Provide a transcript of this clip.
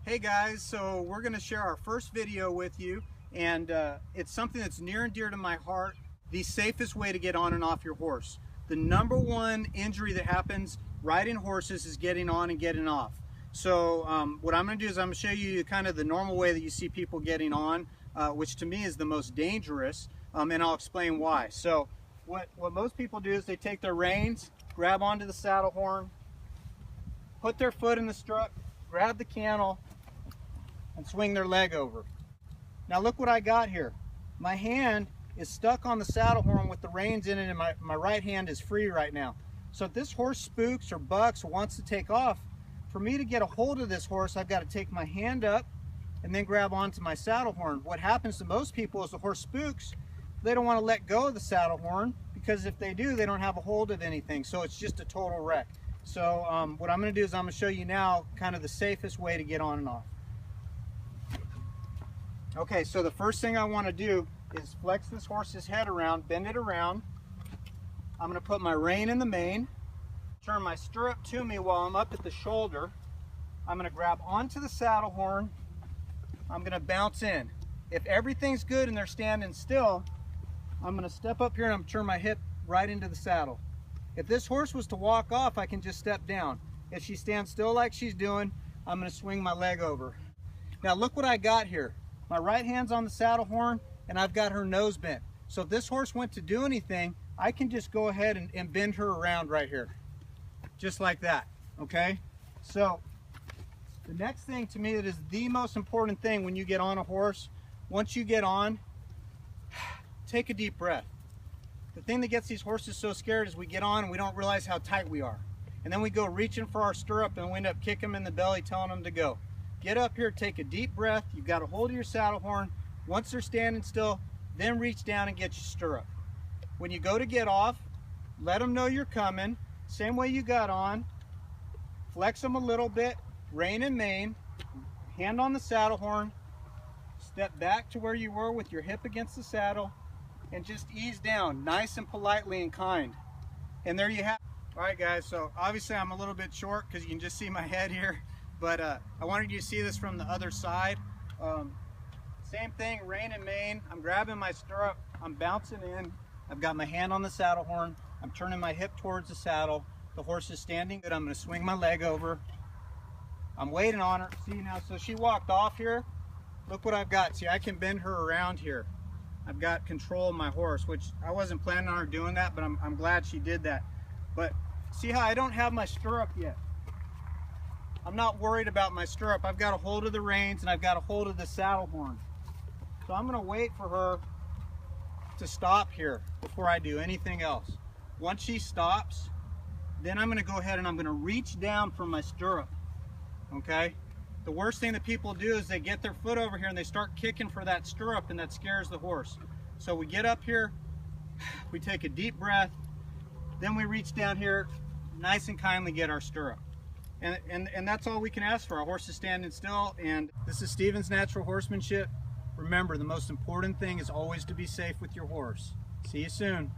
Hey guys, so we're going to share our first video with you, and it's something that's near and dear to my heart: the safest way to get on and off your horse. The number one injury that happens riding horses is getting on and getting off. So what I'm going to do is I'm going to show you kind of the normal way that you see people getting on, which to me is the most dangerous, and I'll explain why. So what most people do is they take their reins, grab onto the saddle horn, put their foot in the stirrup, grab the cantle, and swing their leg over. Now look what I got here. My hand is stuck on the saddle horn with the reins in it, and my right hand is free right now. So if this horse spooks or bucks or wants to take off, for me to get a hold of this horse, I've got to take my hand up and then grab onto my saddle horn. What happens to most people is the horse spooks, they don't want to let go of the saddle horn, because if they do, they don't have a hold of anything. So it's just a total wreck. So what I'm going to do is I'm going to show you now kind of the safest way to get on and off. Okay, so the first thing I want to do is flex this horse's head around, bend it around. I'm going to put my rein in the mane, turn my stirrup to me while I'm up at the shoulder. I'm going to grab onto the saddle horn. I'm going to bounce in. If everything's good and they're standing still, I'm going to step up here and I'm going to turn my hip right into the saddle. If this horse was to walk off, I can just step down. If she stands still like she's doing, I'm going to swing my leg over. Now look what I got here. My right hand's on the saddle horn, and I've got her nose bent. So if this horse went to do anything, I can just go ahead and bend her around right here. Just like that, okay? So the next thing to me that is the most important thing when you get on a horse, once you get on, take a deep breath. The thing that gets these horses so scared is we get on and we don't realize how tight we are. And then we go reaching for our stirrup and we end up kicking them in the belly, telling them to go. Get up here, take a deep breath. You've got a hold of your saddle horn. Once they're standing still, then reach down and get your stirrup. When you go to get off, let them know you're coming. Same way you got on. Flex them a little bit, rein and mane, hand on the saddle horn, step back to where you were with your hip against the saddle, and just ease down, nice and politely and kind. And there you have it. All right guys, so obviously I'm a little bit short because you can just see my head here. But I wanted you to see this from the other side. Same thing, rein and mane. I'm grabbing my stirrup, I'm bouncing in. I've got my hand on the saddle horn. I'm turning my hip towards the saddle. The horse is standing good. I'm going to swing my leg over. I'm waiting on her. See now, so she walked off here. Look what I've got. See, I can bend her around here. I've got control of my horse, which I wasn't planning on her doing that, but I'm glad she did that. But see how I don't have my stirrup yet? I'm not worried about my stirrup. I've got a hold of the reins and I've got a hold of the saddle horn. So I'm going to wait for her to stop here before I do anything else. Once she stops, then I'm going to go ahead and I'm going to reach down for my stirrup. Okay? The worst thing that people do is they get their foot over here and they start kicking for that stirrup, and that scares the horse. So we get up here, we take a deep breath, then we reach down here, nice and kindly get our stirrup. And that's all we can ask for. Our horse is standing still. And this is Steven's Natural Horsemanship. Remember, the most important thing is always to be safe with your horse. See you soon.